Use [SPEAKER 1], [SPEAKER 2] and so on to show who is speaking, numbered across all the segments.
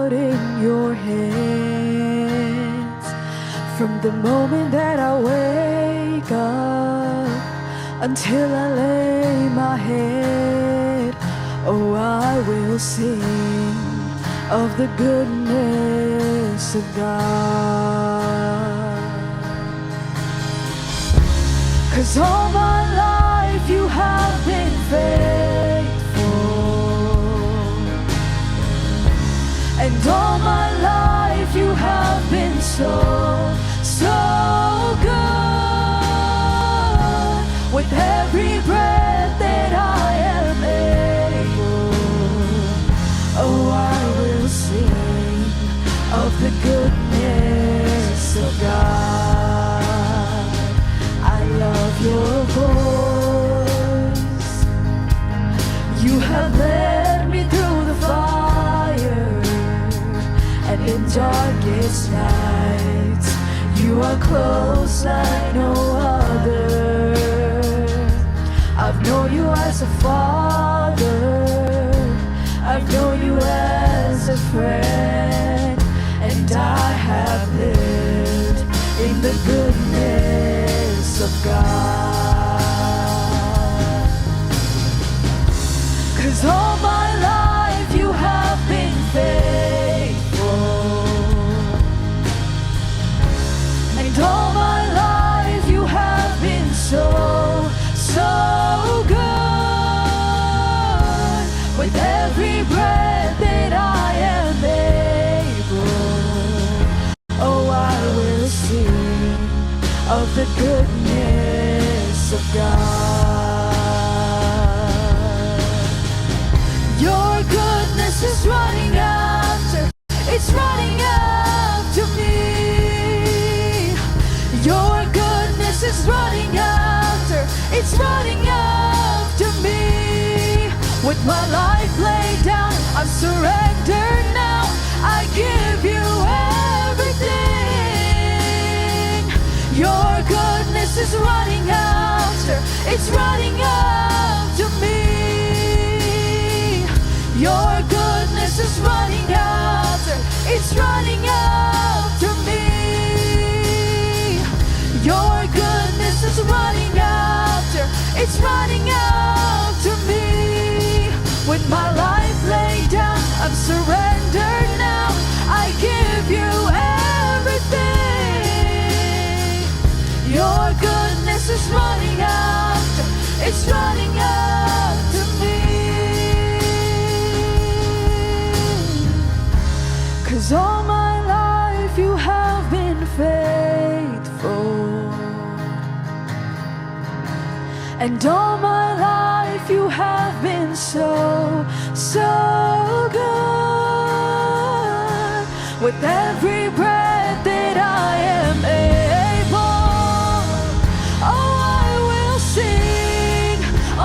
[SPEAKER 1] put in your hands. From the moment that I wake up until I lay my head, oh, I will sing of the goodness of God. 'Cause all my life you have been faithful, and all my life you have been so, so good. With every breath that I am able, oh, I will sing of the goodness of God. I love your voice. You have led me through the fire, and in darkest nights you are close like no other. I've known you as a father, I've known you as a friend, and I have lived in the goodness of God. 'Cause all my life you have been faithful, and all my life you have been so, so good. With every breath that I am able, oh, I will sing of the goodness of God. Your goodness is running after, it's running after me. Your goodness is running after, it's running after me. With my life laid down, I'm surrendered now. I give you everything. Your goodness is running after, it's running after me. Your goodness is running after, it's running after me. Your goodness is running after, it's running after me. With my life laid down, I'm surrendered now. I give you everything. Your goodness is running after, it's running after me. 'Cause all my life you have been faithful, and all my life you have been so, so good. With every breath that I am able, oh, I will sing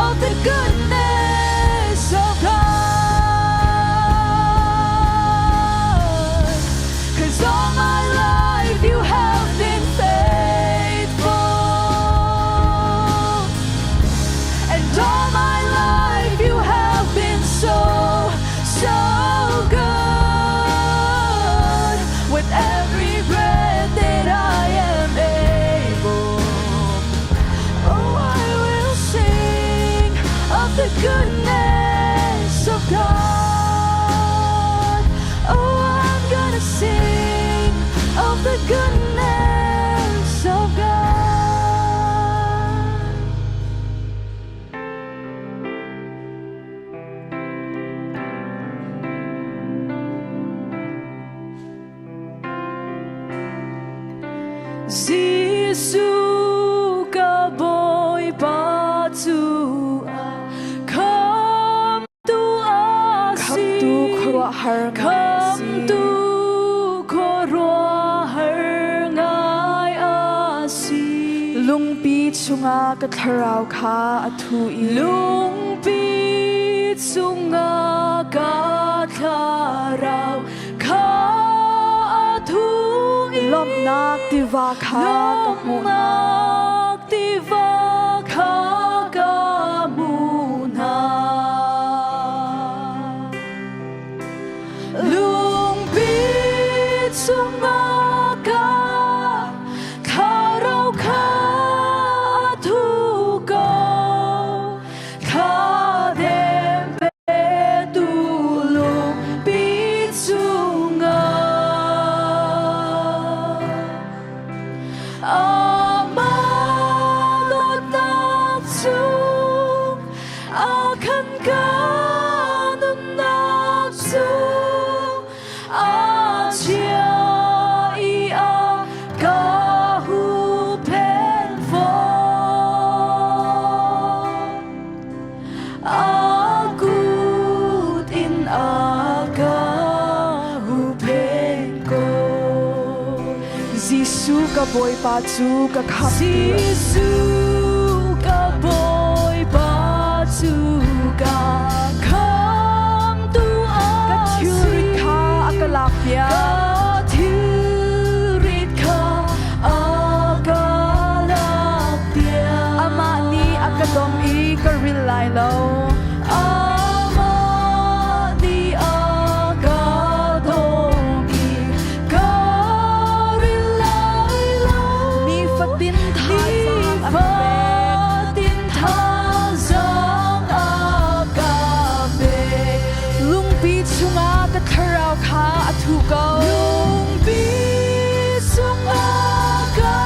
[SPEAKER 1] of the goodness of God. 'Cause all my life you have been faithful, and all my life you have been so, so good. With every breath that I am able, oh, I will sing of the goodness of God. Oh, I'm gonna sing of the goodness of God. Giêsu ca bồi batu come to us, come to khroa har, come to khroa har ngai asi. Lungpi chunga ka tharau kha athu i, lungpi chunga ka tharau kha athu i. Lom nak tiva kha ka mu na, tiva kha ka mu na. Lungpi sumaka karau katuko kadempe tulung pitsunga amanot nagsung akan kanun nagsung asia ia kahupen akut in akahupen ko Giêsu ka boy patu ka khap Giêsu ka boy patu ka kham tu ka thurit kha akalapya ka thurit kha akalapya ama ni akadom I ka rilai lo ama ni akadom I ka rilai lo ni fatin tha sang akabe lungpi chunga ka tharau kha athu ko lungpi chunga ka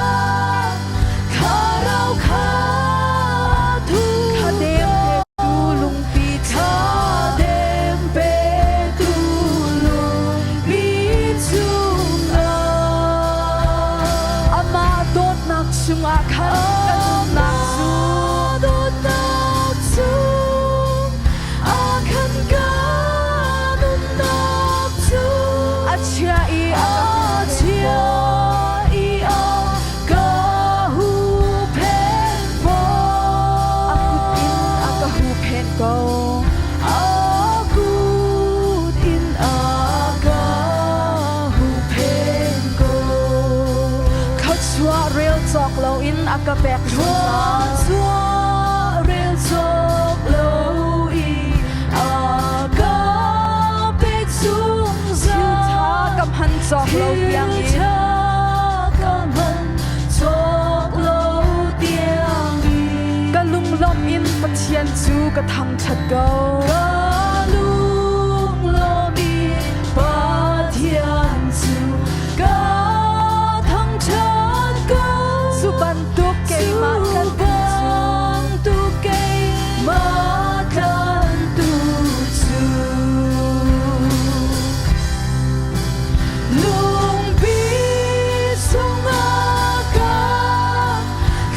[SPEAKER 1] tharau kha athu khadem tu lungpi khadem pe tu lungpi chunga ama dot nak chunga khan nak su dot nak su akan kanun nak su acia I akahupen po akutin akahupen ko akutin akahupen ko Katswa real talk low in akapek Katswa real talk low in akapek sung sa Kam han talk low yang in Kam han talk low tiang in Kalung lom in pathian chu ka thang chat go Kalung lom in pathian chu ka thang chat go Suban tu kay makan tu kay makan tu chu lungpi sunga ka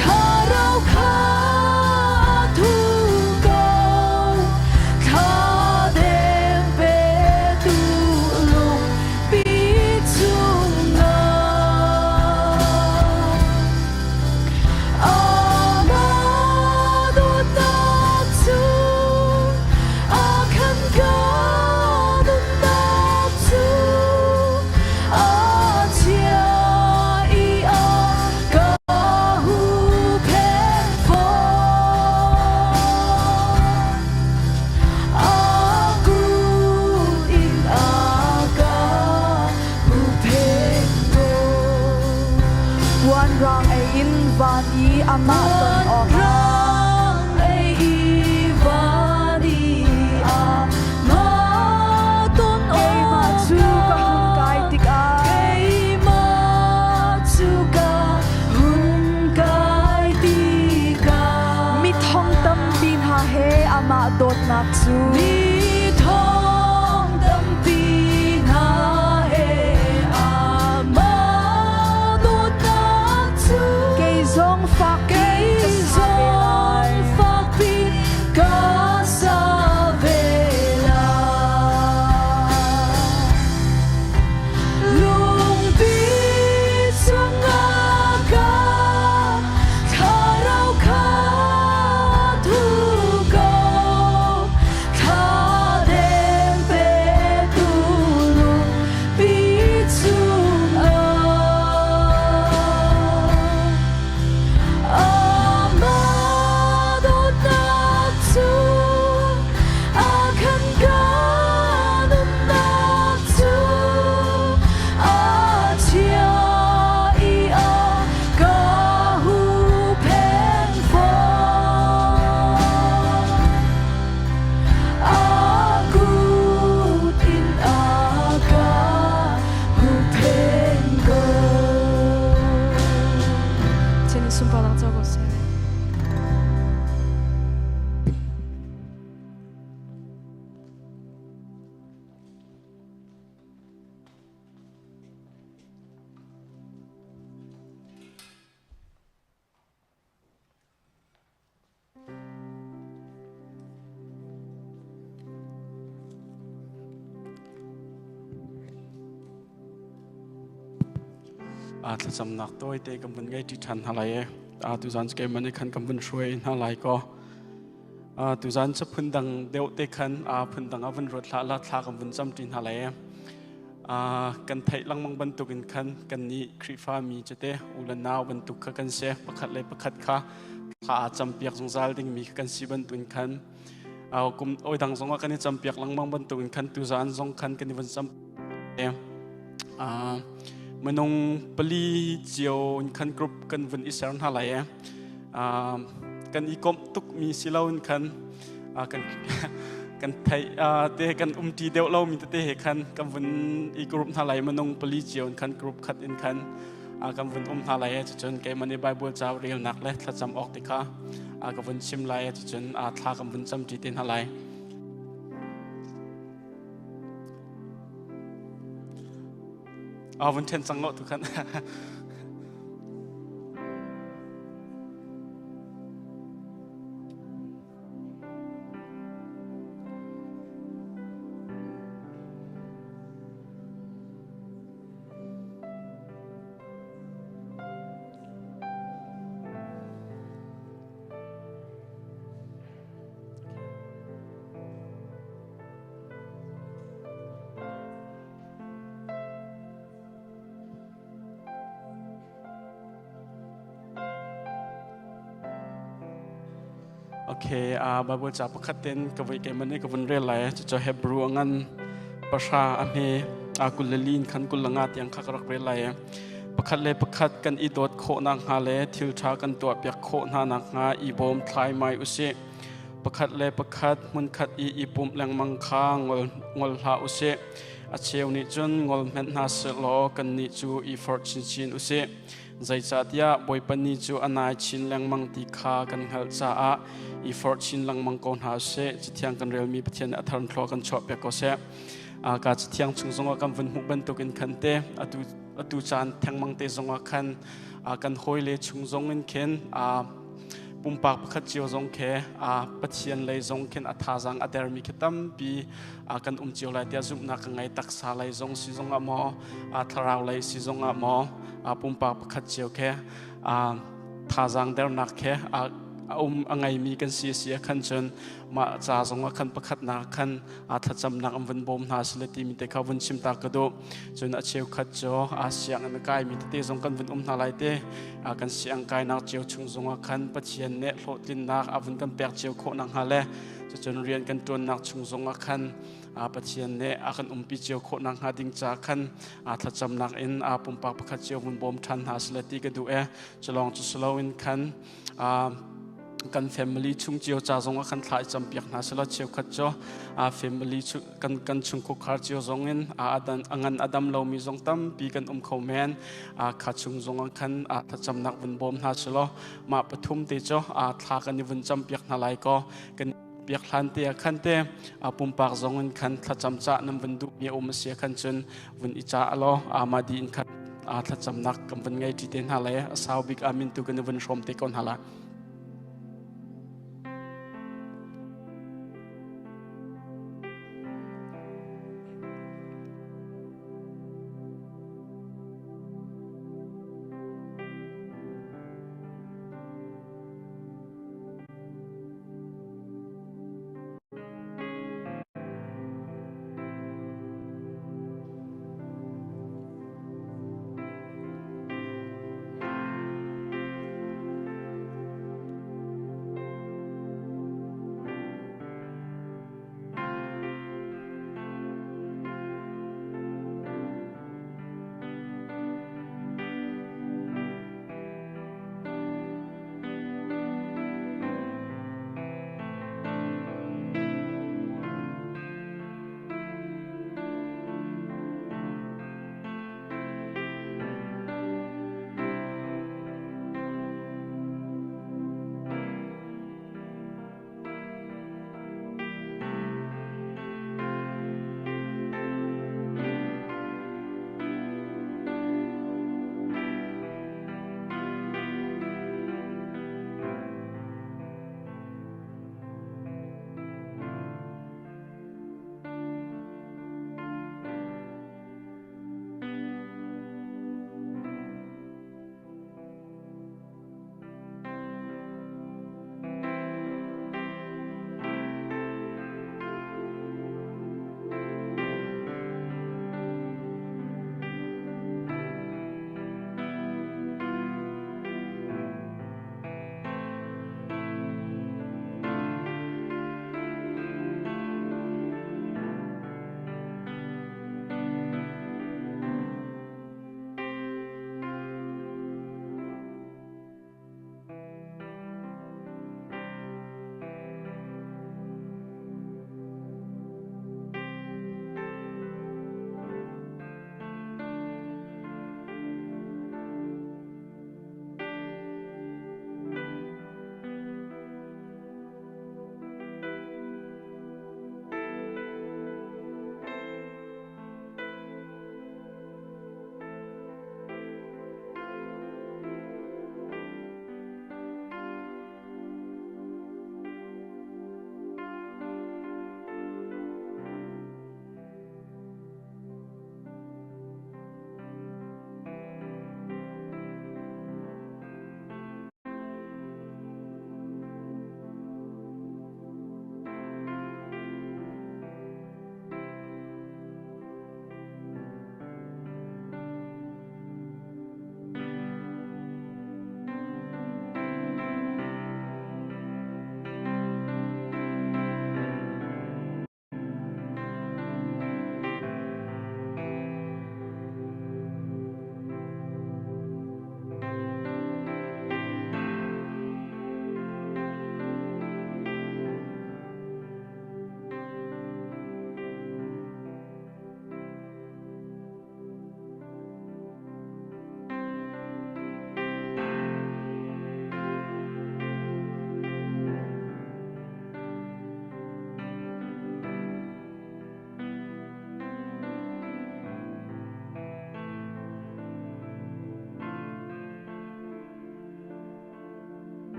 [SPEAKER 1] karau ka thu ko kadem pe tu lungpi sunga amadot naksu akan kanun naksu acia ia kahupen po akut in akahupen ko Wan rang ay in van I ama ton ong rang ay ivan I ama ton ong matu ka hungkay tikay matu ka hungkay tikay mithong tam bin ha he ama dot naksu mithong tam bin ha he ama dot naksu kay zong fak kay zong fak bin ka sa vela lungpi sunga ka karau ka thu ko ka
[SPEAKER 2] ถ้าจำนักตัวเตะกำบันไงที่ทันอะไรตุจันเกมันในขันกำบันช่วยอะไรก็ตุจันจะพึ่งดังเดียวเตะขันพึ่งดังอวันรถละทากำบันจำจินอะไรกันไทยลังมังบรรทุกินขันกันนี้คริฟ้ามีจะเตะอุลนาวบรรทุกกันเสียประคัดเลยประคัดค่ะถ้าจำเปียกสงสารดิ่งมีกันสีบรรทุกขันกุมโอ้ยดังสงว่ากันนี้จำเปียกลังมังบรรทุกินขันตุจันสงขันกันนี้วันจำมันงปลีเจียวขันกรุบกันวันอิสราเอลอะไรกันอีกมตุกมีสิเลาขันกันไทยเตะกันทีเดียวเรามีเตะขันกันวันอีกรุบอะไรมันงปลีเจียวขันกรุบขัดอินขันกันวันอะไรจนแกมันในไบเบิลเจ้าเรียลนักเลยถ้าจำออกติค่ะกันวันชิมไลจนถ้ากันวันจำจีตินอะไรวันเช่นสังโลทุกขันโอเคบาบูจับประคัดเต็นกับวิเกมันนี่กับวันเรียลไลจะเฮบรูงันภาษาอเมกุลลีนขันกุลงาตยังขักรักเรียลไลประคัดเลยประคัดกันอีโดดโคนางฮาเลทิลชากันตัวเปียกโคนานักงาอีบอมทายไมอุเซประคัดเลยประคัดมุนคัดอีปุ่มแรงมังคางอลหาอุเซอาเชวนิจนงอลเมนนาเสลอกันนิจูอีฟอร์ชินอุเซใจจัดยาบอยปนิจูอนายชินแรงมังติคากันเฮลจ้าอีฟอร์ชินแรงมังกรหาเสจิตยังกันเรียลมีปะเทียนอัฐรันทลอกันชอบเปียกเสการจิตยังชุงสงกันวันมุกบันตุกินคันเตอตุจานแทงมังเตสงคันกันหอยเลชุงสงเงินเข็นปุ่มปากประคัดเจียวสงเคปะเทียนเลยสงเข็นอัฐาจังอัดเดอร์มีคิดตั้มปีกันเจียวเลยเดียจุนักไงตักษาเลยสงสิสงมอทาราวเลยสิสงมปุ่มปากประคัดเจียวแค่ท่าจังเดอร์นักแค่ไงมีกันเสียขันจนมาจ่าสงขันประคัดนักขันถ้าจำนักอันวันบ่มนาสเลตีมีแต่เขาวันชิมตากระโดจนเชียวขัดจ่อเสียงอันกายมีแต่สงกันวันนาไลเตกันเสียงกายนักเจียวชุงสงขันปะเชียนเนโลตินนักวันกันแปลกเจียวโคนังฮาเลจนเรียนกันตัวนักชุงสงขันปะเชียนเนกันปีเจียวโคนังฮาดิงจากขันถ้าจำนักอินปุ่มปากประคัดเจียววันบ่มทันนาสเลตีกระดูจะลองจะสโลวินขันกัน family ชุงเจียวจ่าจงว่าขันถ่ายจำเปียกนาสละเชียวขัดจ่อfamily กันชุงคุกขาเจียวจงเงินงันอดัมเรามีจงตั้มปีกันเขาแมนขัดชุงจงขันถ้าจำนักวันบ่มนาสละมาปฐุมเตจ่อทากันในวันจำเปียกนาไลก็กันเปียกลันเตียขันเตปุ่มปากจงเงินขันถ้าจำจ่านำวันดุมีอมเสียขันจนวันอิจ่าล้อมาดีนขันถ้าจำนักกันวันไงที่เต็นฮาเลสาวบิกอามินตุกันในวันชมเตก่อนฮาลา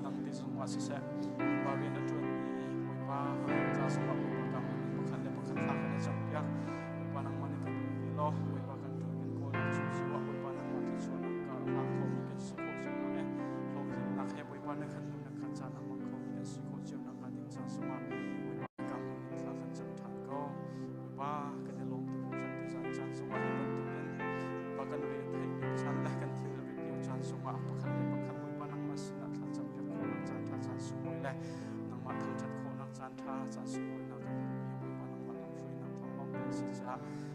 [SPEAKER 2] dang ti sung wa se se ba wi na tun ni moi pa cha so ba ko ka ma khan le pakhat la ka jam pya pa nang mani ka lo moi pa kan tu kan ko chu si wa moi pa nang ma tu chu na ka ha ko mi ka si ko chu na lo ki na khe moi pa na khan lu na khan cha na ma ko mi ka si ko chu na ka ding cha so ma moi pa ka ma ni la khan jam than ko moi pa ka de lo tu chan tu san chan so ma ban tu len pa kan ve thai chan la kan thil ve tiu chan so ma pa khan le pa khan moi pa nang ma si na khan jam pya ko na chan tha chan so moi le nang ma thang chat ko na chan tha chan so moi na ka moi pa nang ma lang shui na thang long pe si cha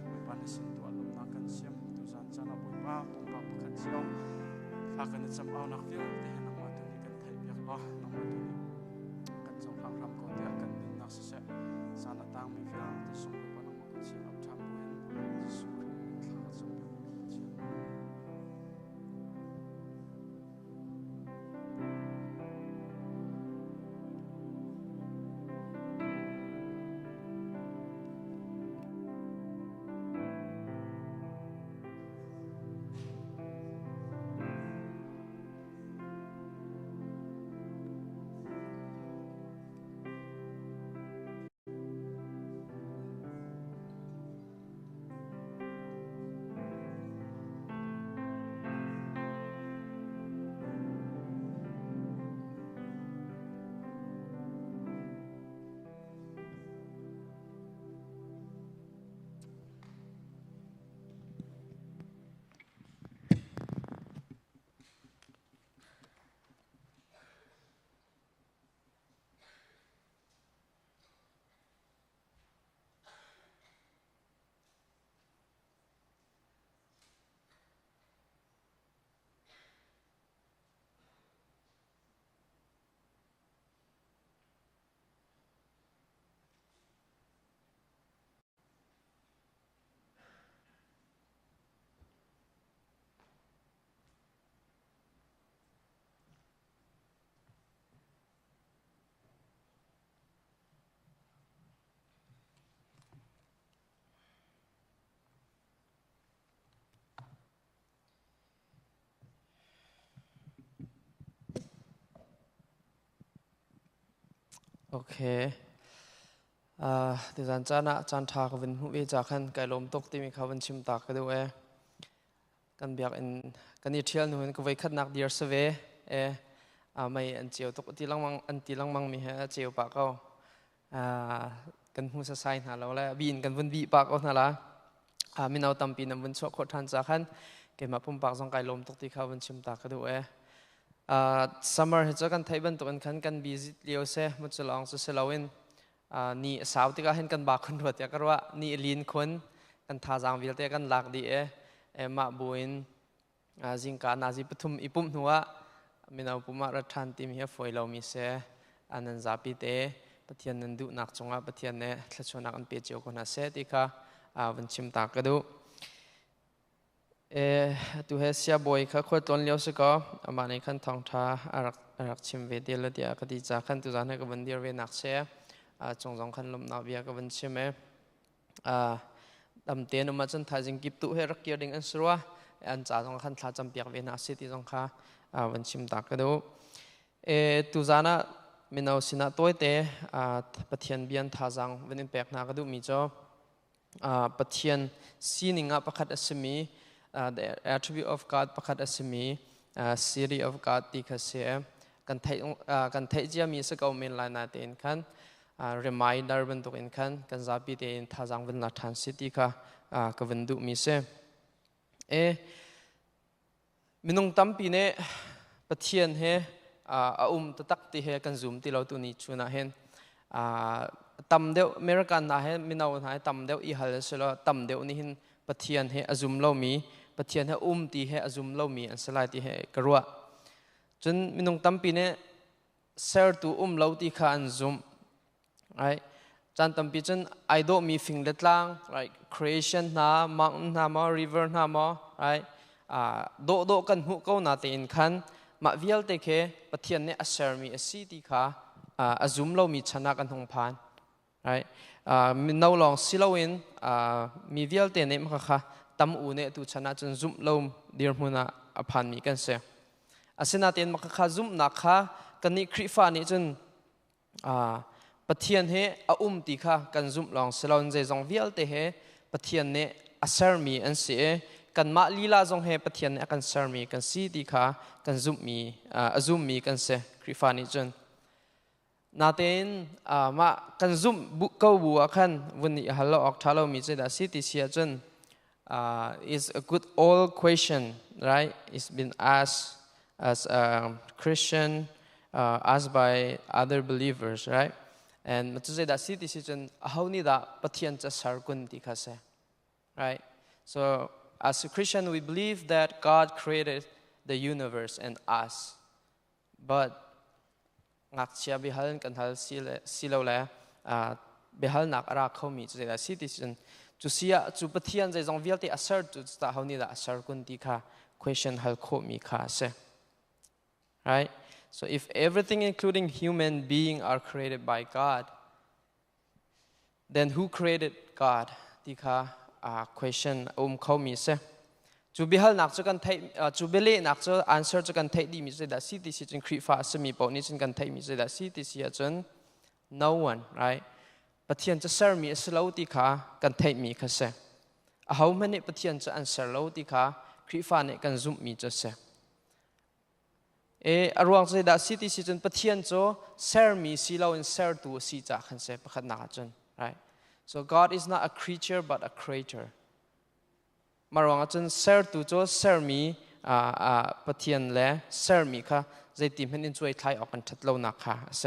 [SPEAKER 2] moi pa na sin tu alum na kan siam tu san chan na moi pa pong pa pa khan siam la kan cham au nak viu te nang ma tu ni kan thai pyak lo nang ma tu ni kan chong phang ram ko te kan nin nak se san na tang mi via te song moi pa nang ma kan siam up tham buin su thla ka chom pyak kan siam
[SPEAKER 3] Okay. Thì dàn cha na chan tha ka vin hu ve cha khan kai lom tok ti mi kha van chim ta ka do e kan biak in kan ni thial nu ka vai khat nak dir se ve e mai an chiu tok ti lang mang mi ha chiu pa ko kan hu sa sai na lo la bin kan vun bi pa ko na la mi nau tam pi nam vun chok kho than cha khan ke ma pum pak jong kai lom tok ti kha van chim ta ka do e summer he cha kan thai ban to kan visit leo se mu chalong se lawin ni sauti ka hen kan ba khun ro tia karwa ni lin khun kan tha jang vil te kan lak di e ma buin jingka naji pathum ipum nuwa minau puma ra than tim he foilo mi se anan zapi te pathian nan du nak chunga pathian ne thlachona kan pe cheu kona se ti kha van chim ta ka du tu he sia boy kha khot ton leo se ko amani khan thong tha arak chim ve de la dia ka di cha khan tu jan ka bandir ve nak se chongjong khan lom na bia ka van chim e dam te no ma chan tha jing kip tu he rak kia ding an surwa an cha jong khan thla cham piak ve na se ti jong kha van chim ta ka do tu jana minau sina toy te pathian bian tha jang venin pek na ka du mi cho pathian sininga pakhat asmi the attribute of God pakhat asmi city of God ti kha se kan thai jia mi se ko min la na ten khan reminder ban to in khan kan zapi te in tha jang ven la than city kha ka van du mi se minung tampi ne pathian he ta tak ti he kan zoom ti lo tu ni chuna hen tam deu american na he minau na tam deu I hal se lo tam deu ni hin pathian he azum lo mi pathian he ti he azum lo mi an salai ti he karwa chun minung tampi ne ser tu lo ti kha an zoom right chan tampi chun I do mi fing letlang like creation na mountain na ma river na ma right do kan hu ko na te in khan ma vial te khe pathian ne aser mi asi ti kha azum lo mi chana kan hong phan right mi no long silowin mi vial te ne ma kha tam u ne tu chana chun zoom lo dir hmuna aphan mi kan se asina ten ma kha zoom na kha กันนี่คริฟ้านี่จนปะเทียนเฮตีค่ะกันซุ่มลองสลอนเจจงวิลเตเฮปะเทียนเนอเซอร์มีอันเสียกันมาลีลาจงเฮปะเทียนเนกันเซอร์มีกันซีตีค่ะกันซุ่มมีกันเสคริฟ้านี่จนนาเตนมากันซุ่มบุกเกาบัวขันวันนี้ฮัลโหลออกทาโลมีเจดาซิติเสียจนis a good old question, right? It's been asked as a Christian, asked by other believers, right? And to say that city decision how ni da pathian cha sarkun dikase, right? So as a Christian we believe that God created the universe and us, but ngak chia bihal kan hal silo la bihal nak ara khomi to say that city decision to see to pathian zai jong vialte assert to sta how ni da assert kun ti kha question hal khomi kha se, right? So if everything including human being are created by God, then who created God? Ti kha question khomi se chu bihal nak chu kan thai chu bele nak chu answer chu kan thai di mi se da si ti si chen khri fa se mi po ni chen kan thai mi se da si ti si a chen no one, right? ปะเทียนจะเสริมมีสโลติค่ะกันเทมีค่ะเสเอามันเนี่ยปะเทียนจะอันเสโลติค่ะคริฟ้าเนี่ยกันซุ่มมีจะเสอรวงใจดาสิติสิจนปะเทียนจะเสริมมีสิโลอินเสร์ตัวสิจากขันเสประคันนาจน right? So God is not a creature but a creator มารวงจนเสร์ตัวจะเสริมมีปะเทียนและเสริมมีค่ะใจติมให้นินช่วยทายออกกันทัดโลนักค่ะเส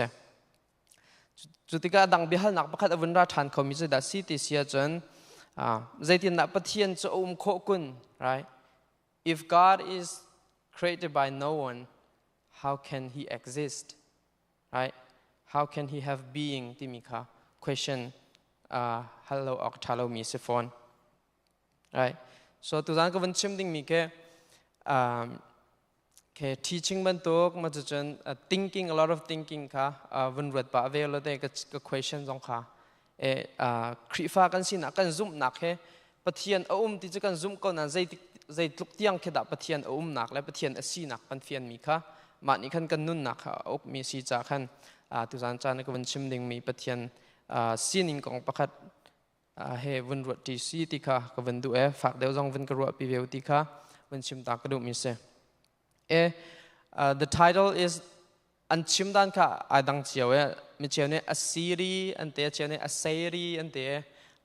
[SPEAKER 3] จุดที่การดังบิฮัลนักประคัดอวันราชานเขามีจุดดัชสิติเสียจนใจที่นักปะเทียนจะโคกุน right? If God is created by no one, how can He exist, right? How can He have being? ที่มีค่ะ question hello ออกทาโลมีเซฟอน right? So ตัวนั้นก็วันชิมดิ้งมีแค่teaching บันทุกมาจน thinking a lot of thinking ค่ะวันรัดป่าเวลาเด็กก็ question จงค่ะคริฟ้ากันสินะกันซุ่มหนักเหปะเทียนที่จะกันซุ่มก็นั่นใจลุกเตียงแค่ดับปะเทียนหนักและปะเทียนสีหนักปันเฟียนมีค่ะมานี่ขันกันนุ่นหนักค่ะมีสีจากขันตุสานจานก็วันชิมดิ่งมีปะเทียนสีนิ่งของประคัดวันรัดที่สีติค่ะก็วันดูฝากเดี๋ยวจงวันกระรัวปีเวลติค่ะวันชิมตากระดูมีเสthe title is อันชิมด้านค่ะไอ้ดังเชียวมีเชียวเนี่ยอัสซีรีอันเตะเชียวเนี่ยอัสเซรีอันเตะ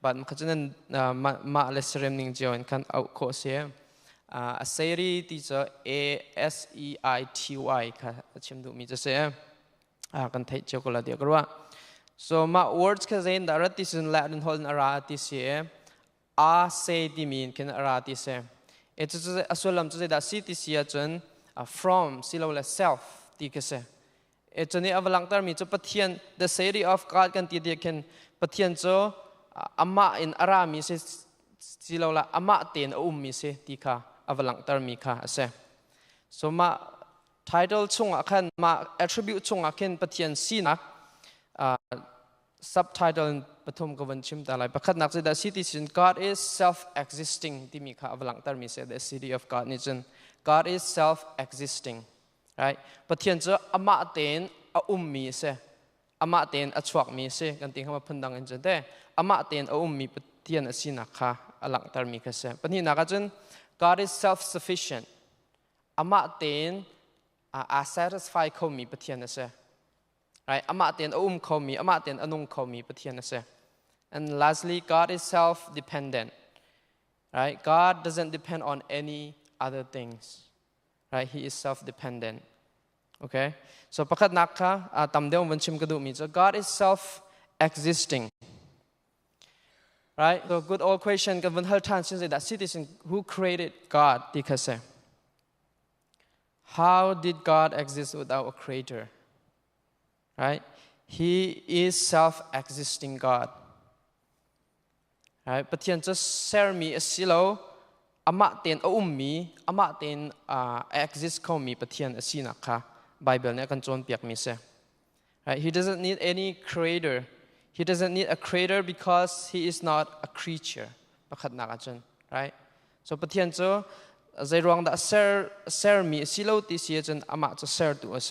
[SPEAKER 3] บัดมันก็จะนั่นมาเลสเรมนิ่งเชียวกันเอาโคเสียอัสเซรีที่จะ ASEITY ค่ะชิมดูมีจะเสียกันไทยเชียวก็ละเดียวกันว่า so มา words ค่ะเจนดาร์ติสินและดินฮอลนาราติเสียเซดิมีนกันอาราติเสียจะส่วนลำจะได้สิติเสียจนfrom สิเราละ self ที่ก็เสียจนนี้อวลังตามีจะปะเทียน the city of God กันที่เดียกันปะเทียนจะอามาอินอารามีสิเราละอามาเตียนมีสิที่ค่ะอวลังตามีค่ะเสีย so มา title ช่วงอันมา attribute ช่วงอันปะเทียนสีนักsubtitle ปฐมกวันชิมตาลายประคัดนักจะได้สิที่สิน God is self-existing ที่มีค่ะอวลังตามีเสีย the city of God นี่จนGod is self-existing, right? ปะเทียนจะอามาเตนมีเสอามาเตนชวกมีเสกันติงเข้ามาพันดังกันจนแต่อามาเตนมีปะเทียนสินักค่ะอลังตามีค่ะเสปะนี่นักจน God is self-sufficient อามาเตนsatisfy เขามีปะเทียนเส right? อามาเตนเขามีอามาเตนนุ่งเขามีปะเทียนเส and lastly God is self-dependent, right? God doesn't depend on any other things, right? He is self-dependent. Okay, so ประคัดนักค่ะตามเดียววันชิมกระดูมีจะ God is self-existing, right? So good old question กับวันเฮลทันซึ่งจะ that citizen who created God ที่เขาเส How did God exist without a creator, right? He is self-existing God, right? ปะเทียนจะเซอร์มีสิโลอามาเตนมีอามาเตนexist เขามีปะเทียนสีนักค่ะไบเบิลเนี่ยกันโจนเปียกมีเส right? He doesn't need any creator. He doesn't need a creator because he is not a creature ประคัดนักจน right? So ปะเทียนจะใจรวงได้เซอร์มีสิโลติเสียจนอามาจะเซอร์ตัวเส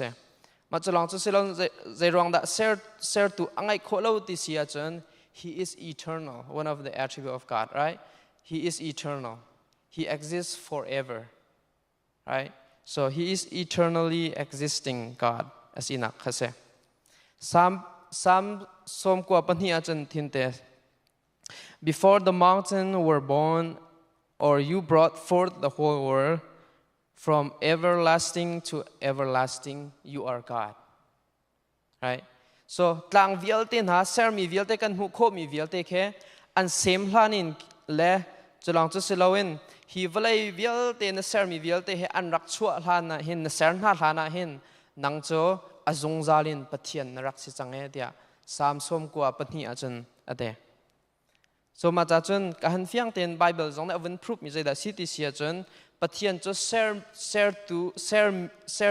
[SPEAKER 3] mà cho lòng cho sẽ lòng dây rong đã share to angai khổ lâu tí xia chân he is eternal, one of the attributes of God, right? He is eternal. He exists forever, right? So he is eternally existing God, as inak khase. Sam som kwa panhia chân thinte. Before the mountains were born, or you brought forth the whole world, from everlasting to everlasting, you are God. Right? So, tlang vielte na ser mi vielte kan hu kho mi vielte khe an sem hlanin le chulang chu silawin hi valai vielte na ser mi vielte he an rak chua hlana hin na ser na hlana hin nang cho azung zalin pathian na rak si change dia sam som kwa pathni achun ate. So ma cha chun ka han fiang ten Bible zong na even proof mi da city sia chun pathian cho share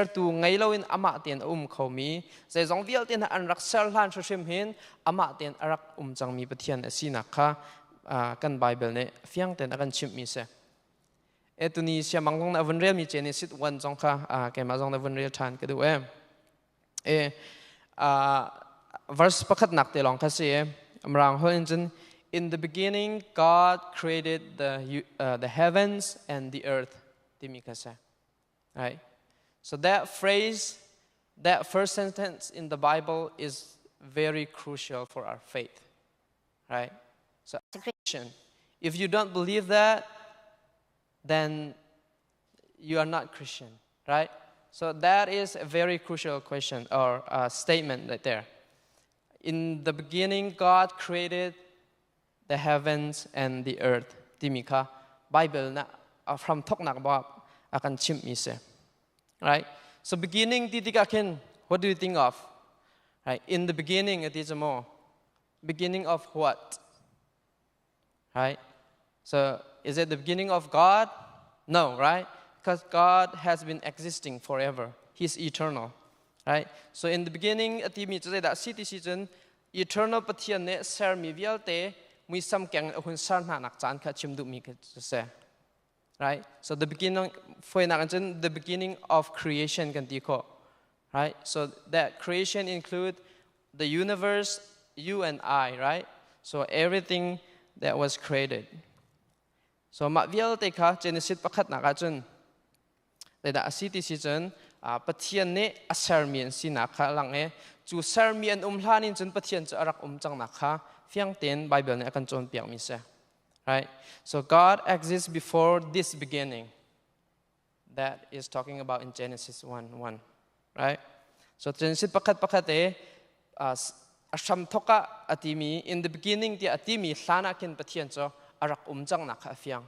[SPEAKER 3] to ngai loin ama ten khomi zai zong vial ten an rak sel han shim hin ama ten arak chang mi pathian asina kha kan Bible ne fiang ten akan chim mi se etuni sia mangong na even real mi Genesis 1 jong kha ke ma jong na even real than ke du verse pakhat nak te long kha se amrang ho in in the beginning, God created the heavens and the earth. Right? So that phrase, that first sentence in the Bible is very crucial for our faith. Right? So, if you don't believe that, then you are not Christian. Right? So that is a very crucial question or statement right there. In the beginning, God created the heavens and the earth. Timika Bible na from talk nak ba akan chim mi se. Right? So beginning titikakin, what do you think of? Right? In the beginning it is more. Beginning of what? Right? So is it the beginning of God? No, right? Because God has been existing forever. He's eternal. Right? So in the beginning atimi to say that city season eternal pathian ne ser mi vialte we some kang hun san na nak chan kha chimdu mi ke se. Right? So the beginning the beginning of creation kan ti ko. Right? So that creation include the universe, you and I, right? So everything that was created. So ma vial te kha Genesis pakhat na ka chun da city season pathian ne asarmian sina kha lang e chu sarmian hlanin chun pathian cha arak chang na kha fiang ten Bible ne akan chon piak mi se. Right? So God exists before this beginning. That is talking about in Genesis 1:1. Right? So Genesis pakhat e asham thoka atimi in the beginning ti atimi hlana kin pathian cho arak chang na kha fiang.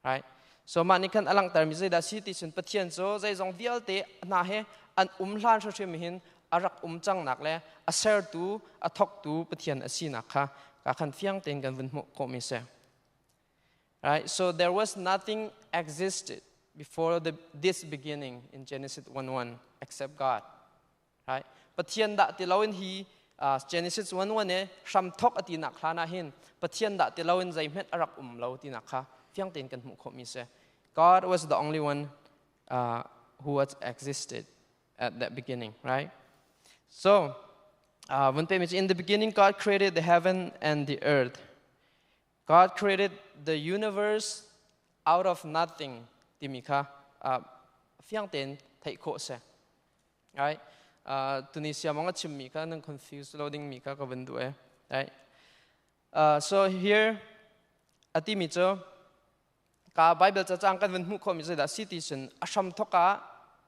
[SPEAKER 3] Right? So manikan alang termi zai da city sun pathian cho zai zong vialte na he an hlan sho chim hin arak chang nak le aser tu athok tu pathian asina kha ka khan fiang ten kan vun mo ko mi se. Right? So there was nothing existed before this beginning in Genesis 1:1 except God. Right? Pathian da ti lawin hi Genesis 1:1 e sham thok ati nak hlana hin pathian da ti lawin zai met arak lo ti nak kha fiang ten kan mo ko mi se. God was the only one who was existed at that beginning, right? So, in the beginning, God created the heaven and the earth. God created the universe out of nothing. Timika, fiang ten thai ko se, right? Tunisia mga chimika nang confused loading mika ka bendu right? So here, atimicho, ka Bible cha chang kan bendu ko mi da citizen asham thoka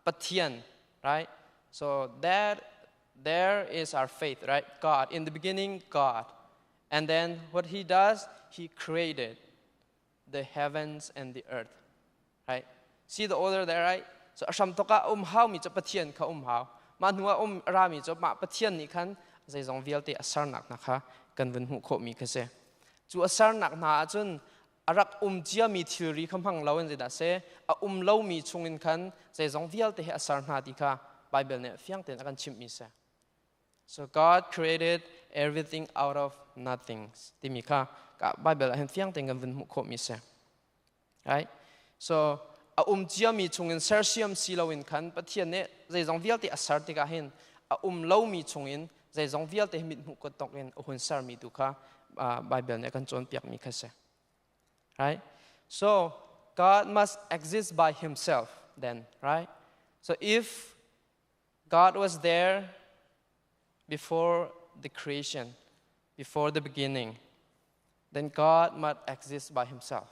[SPEAKER 3] pathian, right? So there is our faith, right? God. In the beginning, God. And then what he does, he created the heavens and the earth. Right? See the order there, right? So asham toka hao mi cha pathian ka hao. Manhua ra mi cha ma pathian ni khan zai zong vialte asar nak na kha kan ven hu kho mi kase. Chu asar nak na chun arak chia mi theory khamhang lawen zai da se a lo mi chungin khan zai zong vialte he asar na ti kha Bible ne fiang ten akan chim mi se. So God created everything out of nothing. Timika ka Bible hen fiang ten kan ven mu kho mi se. Right? So chia mi chungin sersiam silowin khan pathian ne zai jong vial te asar te ka hin lo mi chungin zai jong vial te mit mu ko tokin hun sar mi tu kha Bible ne kan chon piak mi khase. Right? So God must exist by himself then, right? So if God was there before the creation, before the beginning, then God must exist by himself.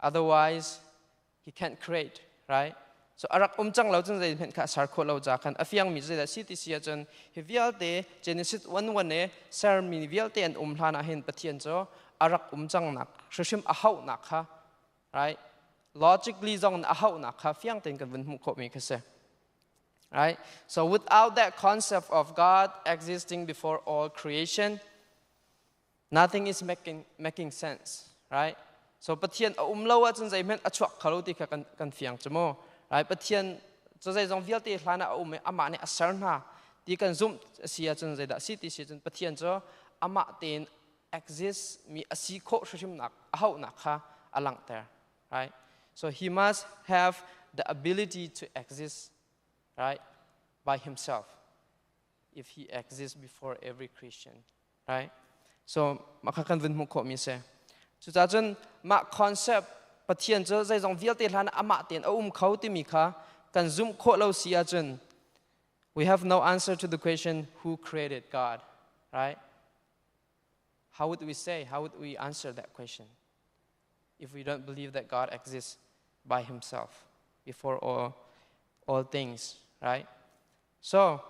[SPEAKER 3] Otherwise, he can't create, right? So arak chang lo chen zai phen kha sar kho lo ja khan afiang mi zai da si ti sia chen he vial te Genesis 1:1 ne sar mi vial te an hlana hin pathian cho arak chang nak shishim a hau nak kha, right? Logically zong a hau nak kha fiang ten kan vun mu kho mi khase. Right? So without that concept of God existing before all creation, nothing is making sense, right? So pathian lo chen zai men achuak khalo ti kha kan fiang chmo, right? Pathian cho zai jong vial ti hlana ama ne asar na ti kan zum sia chen zai da si ti si chen pathian cho ama ten exist mi asi kho shim nak hau nak kha alang there, right? So he must have the ability to exist, right, by himself if he exists before every Christian, right? So makakan vun mu kho mi se chu cha chen ma concept pathian cho zai jong vial te hlan ama ten khau ti mi kha kan zum kho lo sia chen we have no answer to the question who created God, right? How would we say, how would we answer that question if we don't believe that God exists by himself before all things, right? So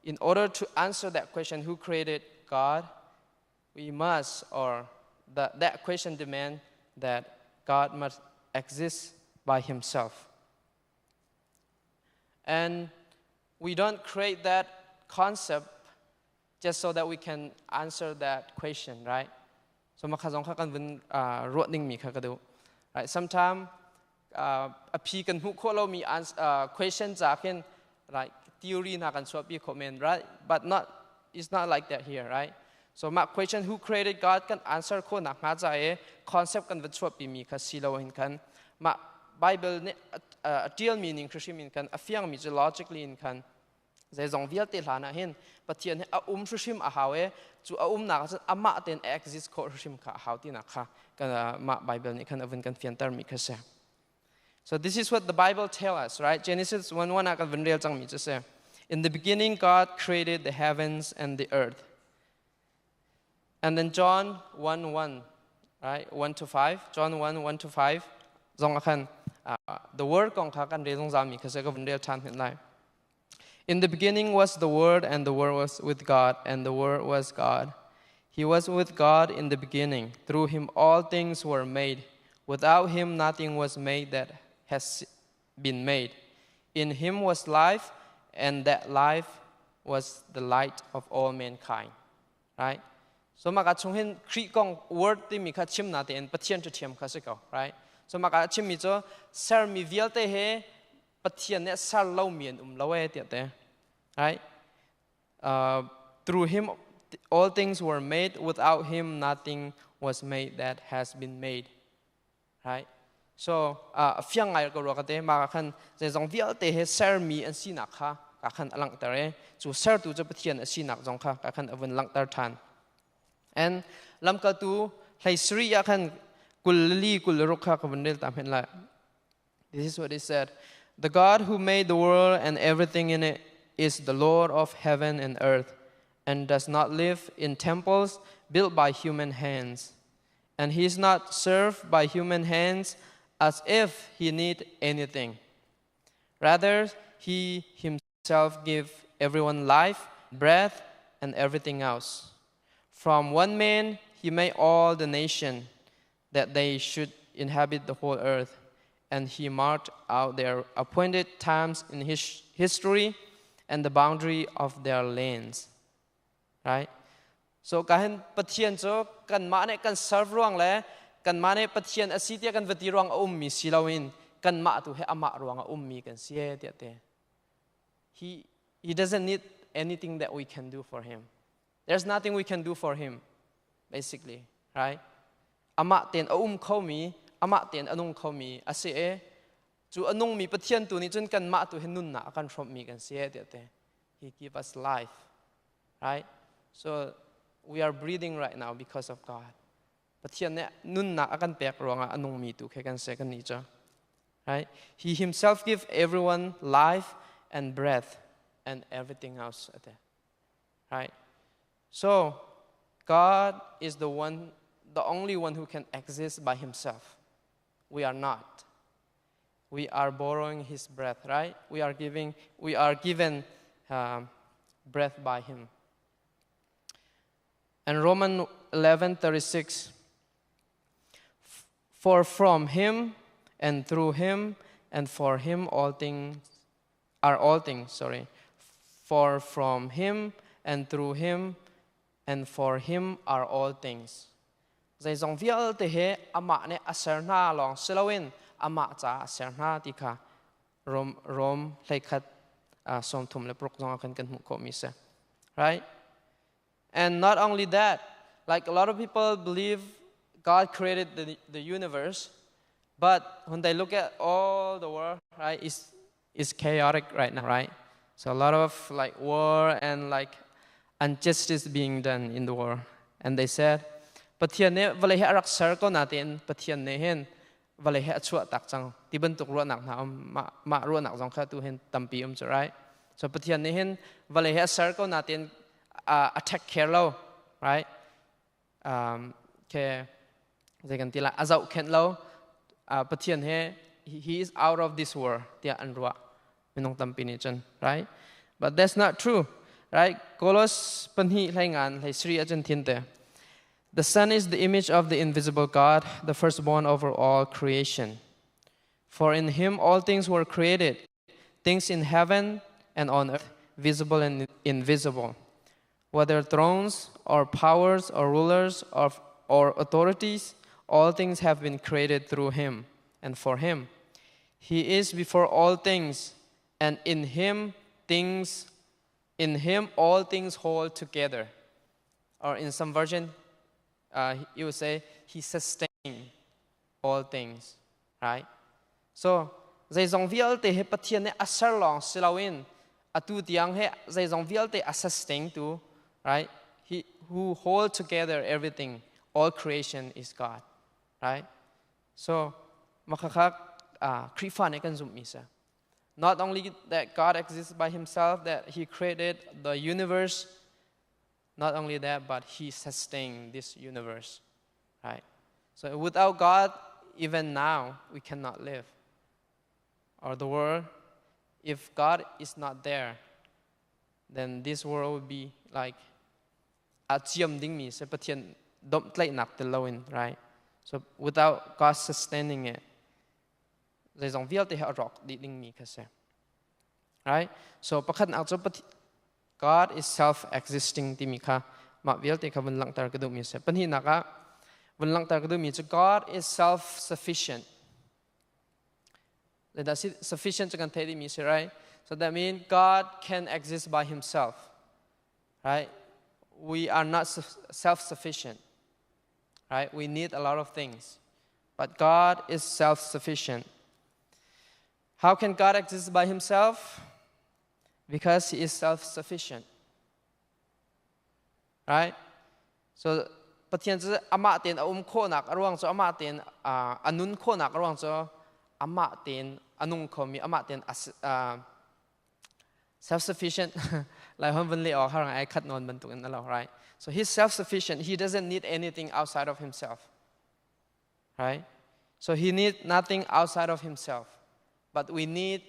[SPEAKER 3] in order to answer that question, who created God, we must, or that question demands that God must exist by himself. And we don't create that concept just so that we can answer that question, right? So makazong kha kan vun rotning mi kha kadu, right? Sometimes a pi kan hu kho lo mi question ja khen like theory na kan so pi comment, right? But it's not like that here, right? So ma question who created God can answer kho na nga ja e concept kan vun so pi mi kha silo hin kan ma Bible ne a real meaning krishim in kan afiang mi logically in kan zai zong vial te hlana hin pathian a shim a hawe chu a na ka ama ten exist kho shim kha hauti na kha kan ma Bible ni kan avun kan fian tar mi kha se. So this is what the Bible tells us, right? Genesis 1:1 kan vun real chang mi se. In the beginning God created the heavens and the earth. And then John 1:1, right? 1-5. John 1:1-5 zong kan the word kong kha kan re zong za mi kha se ka vun real chan hin lai. In the beginning was the Word, and the Word was with God, and the Word was God. He was with God in the beginning. Through him all things were made. Without him nothing was made that has been made. In him was life, and that life was the light of all mankind. Right? So maka chung hin kri kong word ti mi kha chim na te en pathian chu thiam kha se ko, right? So maka chim mi cho sar mi vial te he pathian ne sar lo mien lo e te te. Right? Through him, all things were made. Without him, nothing was made that has been made. Right? So, fiang ay ko rokate makakan zai zong vial te he ser mi an sinak ha kakan alang tare chu ser tu cha pathian sinak zong kha kakan avun lang tar than. And lam ka tu hlai sri ya kan kulli kulrukha ka bandel tam hen la. This is what it said. The God who made the world and everything in it is the Lord of heaven and earth, and does not live in temples built by human hands. And he is not served by human hands as if he need anything. Rather, he himself gives everyone life, breath, and everything else. From one man he made all the nation, that they should inhabit the whole earth. And he marked out their appointed times in his history and the boundary of their lands. Right? So kahen pathian cho kan mane kan serve ruang le kan mane pathian asitia kan vati ruang mi silawin kan ma tu he ama ruang mi kan sie te te. He doesn't need anything that we can do for him. There's nothing we can do for him, basically, right? Ama ten khau mi ama ten anung khau mi ase chu anung mi pathian tu ni chun kan ma tu hen nun na kan from mi kan se te te he give us life, right? So we are breathing right now because of God. Pathian ne nun na akan pek ronga anung mi tu ke kan se kan ni cha, right? He himself give everyone life and breath and everything else at there, right? So God is the only one who can exist by himself. We are not. We are borrowing his breath, right? We are given breath by him. And Romans 11:36, for from him and through him and for him all things. For from him and through him and for him are all things. Zai zong vial te he ama ne asarna long silawin ama cha asarna tika rom lekhat som thum le prok zong kan mu ko mi se, right? And not only that, like a lot of people believe God created the universe, but when they look at all the world, right, it's chaotic right now, right? So a lot of like war and like injustice being done in the world. And they said, Pathian ne vale he arak circle natin, Pathian ne hen vale he achua tak chang, tiban tuk ro nak na ma ro nak zong kha tu hen tampi right? So Pathian ne hen vale he circle natin attack care lo, right? Ke they can tila azau ken lo, Pathian he is out of this world, tia anrua minong tampi ni chen, right? But that's not true, right? Kolos panhi laingan lai sri ajan tinte. The Son is the image of the invisible God, the firstborn over all creation. For in him all things were created, things in heaven and on earth, visible and invisible. Whether thrones or powers or rulers or authorities, all things have been created through him and for him. He is before all things, and in him all things hold together. Or in some version, you would say, he sustains all things, right? So, zai zong vial te he pathian ne asar long silawin atu tiang he zai zong vial te sustain tu, right? He who hold together everything, all creation is God, right? So, makakak krifa ne kan zum misa. Not only that God exists by himself, that he created the universe, not only that, but he sustained this universe, right? So without God, even now, we cannot live. Or the world, if God is not there, then this world would be like a chiam ding mi se pathian dom tlai nak te lawin, right? So without God sustaining it, zai zong vial te ha rock di ding mi kase, right? So pakhat nak cho God is self-existing timika ma vial te ka lang tar kadu mi se panhi naka lang tar kadu mi cho God is self-sufficient. That's sufficient to contain me, right? So that means God can exist by himself, right? We are not self-sufficient, right? We need a lot of things, but God is self-sufficient. How can God exist by himself? Because he is self-sufficient, right? So, pathian cho ama ten kho nak arwang cho ama ten anun kho nak arwang cho ama ten anung kho mi ama ten self-sufficient. Like heavenly or harang I cut non bentuk in Allah, right? So he's self-sufficient. He doesn't need anything outside of himself, right? So he needs nothing outside of himself, but we need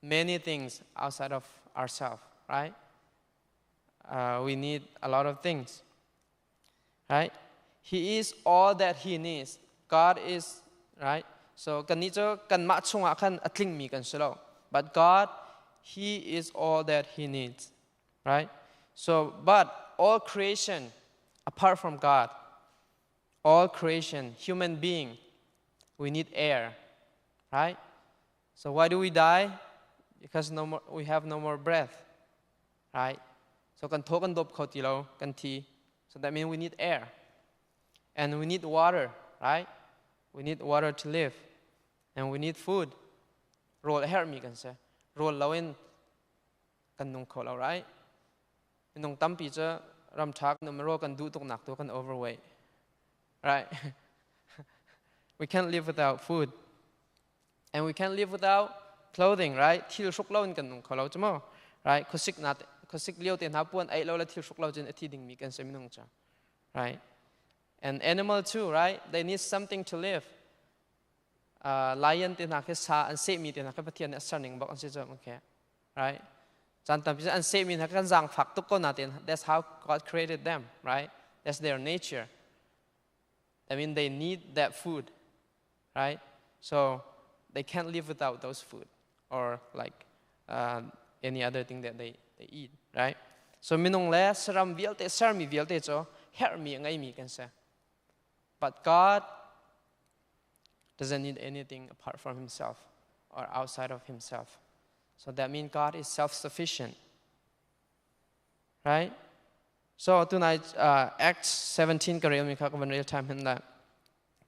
[SPEAKER 3] many things outside of ourselves, right? We need a lot of things, right? He is all that he needs. God is, right? So kan ni cho kan ma chunga kan atling mi kan selo. But God, he is all that he needs, right? So, but all creation, apart from God, all creation, human being, we need air, right? So why do we die? Because we have no more breath, right? So kan to kan dop khoti lo kan ti. So that means we need air, and we need water, right? We need water to live, and we need food roll her mi kan se roll lawin kan nung kho lo right nung tampi cha ram thak no ro kan du tok nak to kan overweight right we can't live without food and we can't live without clothing right thil shuk lo kan nung kho lo chmo right khosik liu ten hapuan ai lo la thil shuk lo chen athi ding mi kan se minung cha right and animal too right they need something to live lion ten ha ke sa an se mi ten ha ka pathian a sarning bak an se jam okay right chan tam pi an se mi ha kan jang phak tuk ko na ten that's how God created them right that's their nature I mean they need that food right so they can't live without those food or like any other thing that they eat right so minung le saram vialte sarmi vialte cho her mi ngai mi kan sa but God doesn't need anything apart from himself or outside of himself so that means God is self-sufficient right so tonight Acts 17 karel mi kha kan real time hin la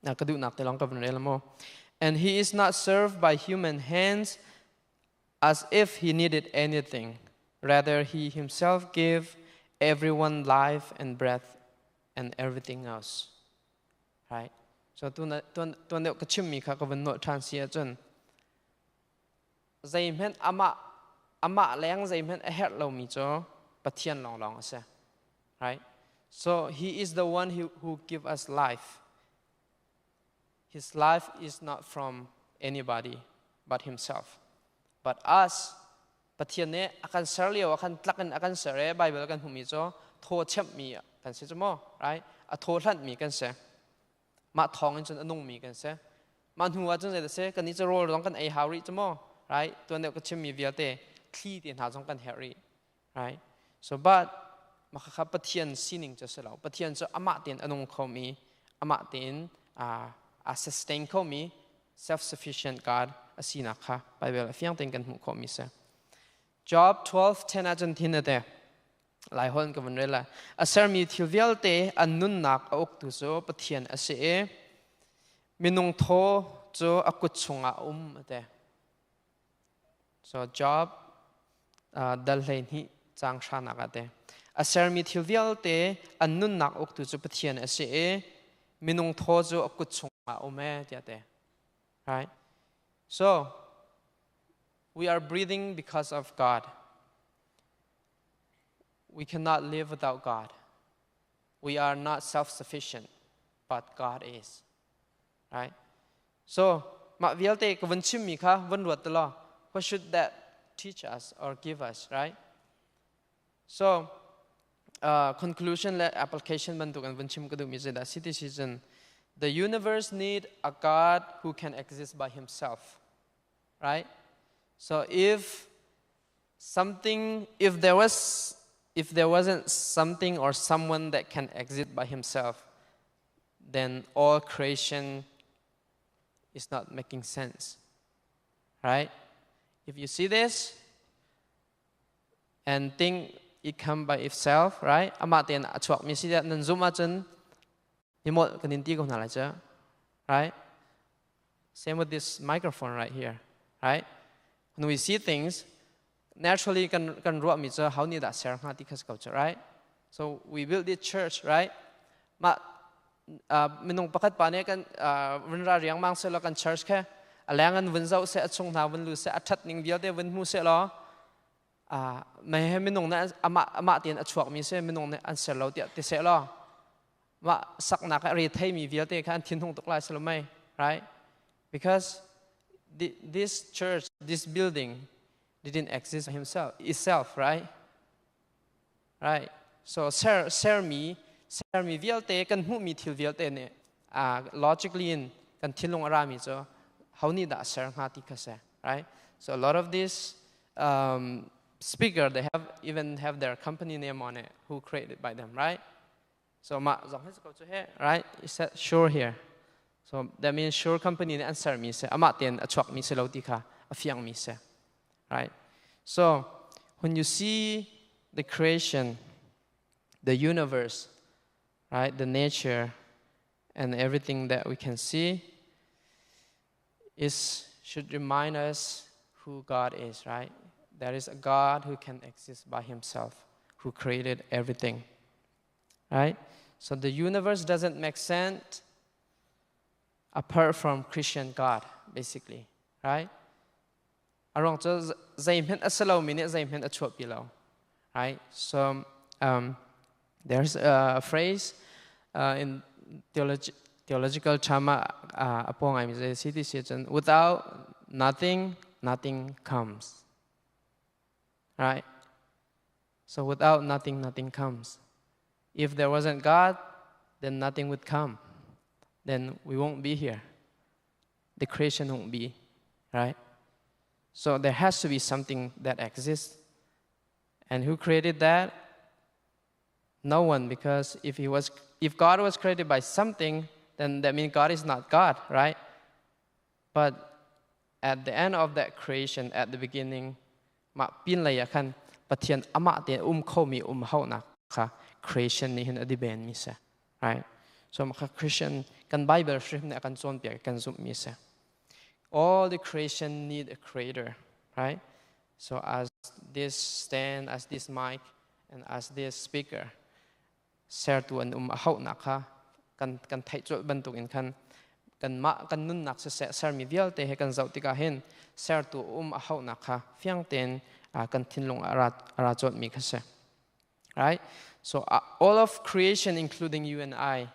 [SPEAKER 3] na kadu nak te long ka real mo and he is not served by human hands as if he needed anything rather he himself gave everyone life and breath and everything else right so tuan ka chim mi kha ka van no transia chun zaim hen ama leng zaim hen a her lo mi cho pathian long ase right so he is the one who give us life his life is not from anybody but himself but us pathian ne akan sarlio akan tlakan akan sare bible kan humi cho tho chep mi kan se chmo right a tho hlan mi kan se ma thong in chun anung mi kan se man huwa chun se kan ni cho rol dong kan ai hauri chmo right tuan ne ka chim mi viate thli tin ha jong kan heri right so but makha pathian sining cho se lo pathian cho ama tin anung khomi ama tin a sustain khomi self sufficient God asina kha bible fiang ten kan mu khomi se Job 12:10 ajan thin ate lai hon ka vanrela asar mi thilvialte annun nak ok tu so pathian ase e minung tho cho akut chunga ate so Job dal lein hi chang shana ka te asar mi thilvialte annun nak ok tu so pathian ase e minung tho cho akut chunga te right so we are breathing because of God. We cannot live without God. We are not self-sufficient, but God is. Right? So, what should that teach us or give us, right? So, conclusion application citizen. The universe needs a God who can exist by himself. Right? So if there wasn't something or someone that can exist by himself, then all creation is not making sense. Right? If you see this and think it come by itself, right? Amatin achuak mi si nan zuma chen imot kaninti ko na la right? Same with this microphone right here, right? When we see things, naturally can ruak mi how ni da ser ha tikas culture, right? So we build this church, right? Ma minung pakat pa ne kan venra riang mang se lo kan church ke alangan venzau se achung na ven lu se athat ning bial de ven mu se lo mai he minung na ama tin achuak mi se minung ne an ser lo ti se lo ma sak na ka ri thai mi bial te kan thin hong tok lai se lo mai, right? Because this church, this building, didn't exist itself, right? Right. So ser mi vialte kan hu mi thil vialte ne logically in kan thilong arami so how ni da ser ngati kase, right? So a lot of these speaker they even have their company name on it who created by them, right? So ma zong his go to here, right? It said sure here. So that means sure company ne answer mi se amaten achuak mi se lo ti kha afiang mi se, right? So when you see the creation, the universe, right, the nature and everything that we can see, should remind us who God is, right? There is a God who can exist by himself, who created everything, right? So the universe doesn't make sense apart from Christian God, basically, right? Arong cho zaimen asalo mine zaimen achop below, right? So there's a phrase in theological chama apong I'm the city citizen, without nothing, nothing comes, right? So without nothing, nothing comes. If there wasn't God, then nothing would come. Then we won't be here. The creation won't be, right? So there has to be something that exists. And who created that? No one, because if God was created by something, then that means God is not God, right? But at the end of that creation, at the beginning, ma pin la yakan pathian ama te khomi hau na kha creation ni hin adiben mi se, right? So ma Christian kan Bible shrim ne kan chon pia kan zum mi se. All the creation need a creator, right? So as this stand, as this mic, and as this speaker, share to an hau na kha kan thai chol bantuk in kan nun nak se ser mi vial te he kan zau tika hen share to hau na kha fiang ten kan thinlong ara chot mi kha se, right? So all of creation, including you and I,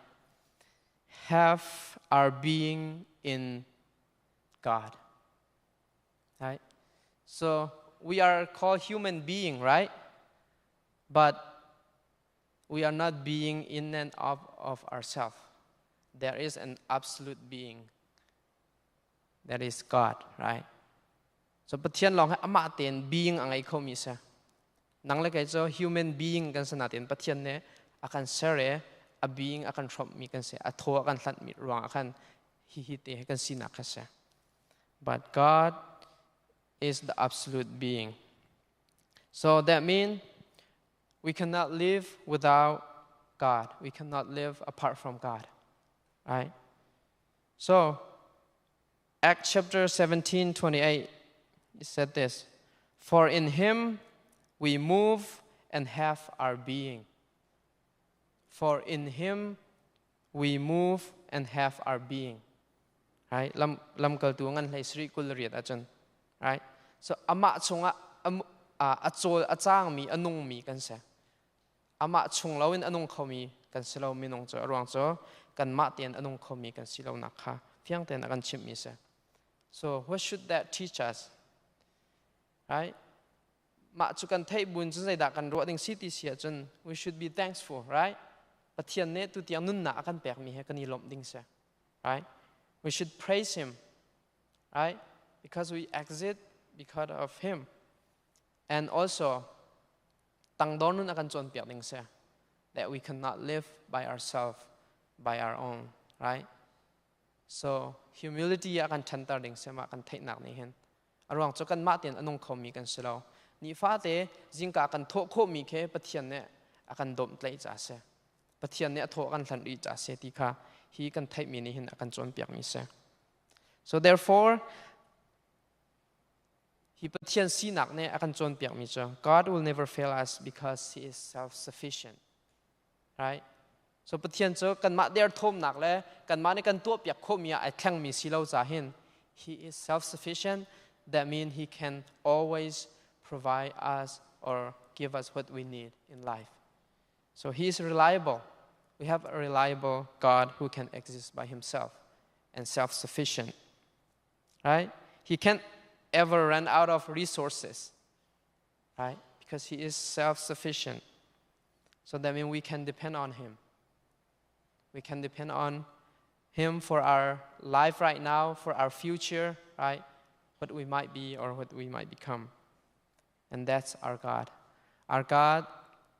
[SPEAKER 3] have our being in God, right? So we are called human being, right? But we are not being in and of ourselves. There is an absolute being. That is God, right? So pathian long ama ten being ang ai khomi sa. Nang la kai cho human being kan sa natin pathian ne akan sere a being akan from mi kan se a tho akan hlat mi ruang akan hi te kan sina ka sa. But God is the absolute being. So that means we cannot live without God. We cannot live apart from God, right? So Acts chapter 17:28, it said this: "For in Him we move and have our being." For in Him we move and have our being. Right? Lam kal tu ngan lai sri kul riat achan. Right? So ama chunga achol achang mi anung mi kan se. Ama chung lawin anung khomi kan silo minong cho arwang cho kan ma tian anung khomi kan silo nakha. Fiang ten akan chim mi se. So what should that teach us? Right? Ma chu kan thai bun chu zai da kan ro ding city sia chun we should be thankful, right? Pathian ne tu tiang nun na akan pek mi he kan ilom ding se. Right? We should praise Him, right? Because we exist because of Him. And also, tang don nun akan chon pek ding se that we cannot live by ourselves, by our own, right? So humility akan chantar ding se ma kan thai nak ni hen. Arwang cho kan ma tian anong khomi kan selo. Ni fa te jingka akan tho kho mi khe pathian ne akan dom tlai cha se. Pathian ne tho kan hlan ri cha se ti kha hi kan thai mi ni hin akan chon piak mi se. So therefore hi pathian si nak ne akan chon piak mi cha. God will never fail us because He is self-sufficient, right? So pathian cho kan ma der thom nak le kan ma ne kan to piak kho mi a thlang mi si lo cha hin. He is self-sufficient. That means He can always provide us or give us what we need in life. So He is reliable. We have a reliable God who can exist by Himself and self-sufficient, right? He can't ever run out of resources, right? Because He is self-sufficient. So that means we can depend on Him. We can depend on Him for our life right now, for our future, right? What we might be or what we might become. And that's our God. Our God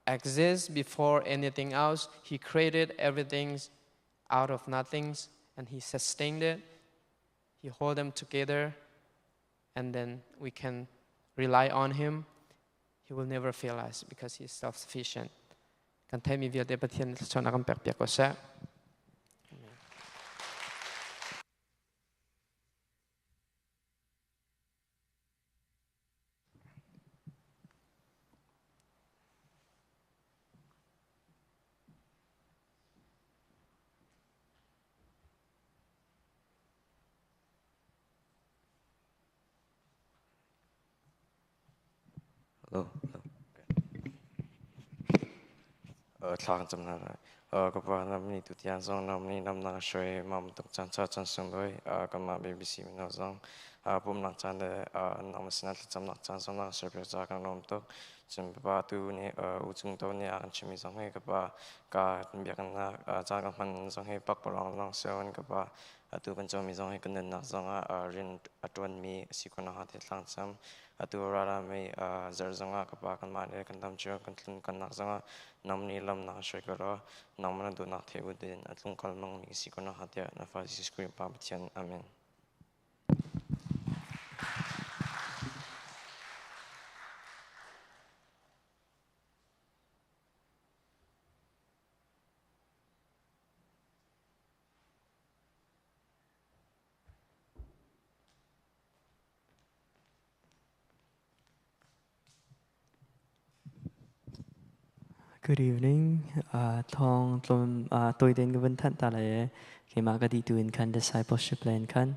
[SPEAKER 3] exists before anything else. He created everything out of nothing, and He sustained it. He hold them together, and then we can rely on Him. He will never fail us because He is self-sufficient. Kan thai mi vial te pathian chon akam pek pek ko sa.
[SPEAKER 4] Hello. Thang chấm na các bạn làm ni tụi tiang song làm ni làm na soi mam tuk chan cha chan sung đôi các bạn BBC mình nói rằng bùm nặng chan de làm sinh nhật chấm nặng chan song na soi bây giờ các nom tuk chấm ba tu ni u chung tu ni ăn chimi song hay các bạn cả việc na cha các bạn song hay bắc barang lang seon các bạn tu bên trong mi song hay cần nên nak song rin atuan mi sikona hati lang cham atu rara mi zerzonga các bạn kan ma de kan tam chio kan tlun kan nak song nam ni lam na soi ka ro nam na du na theu din atlung kal mang mi sikona hatia na fa si screen pa btian amen.
[SPEAKER 5] Good evening. Thong tlom tôi đến cái vấn thận ta lại khi mà cái đi tuin kan discipleship plan kan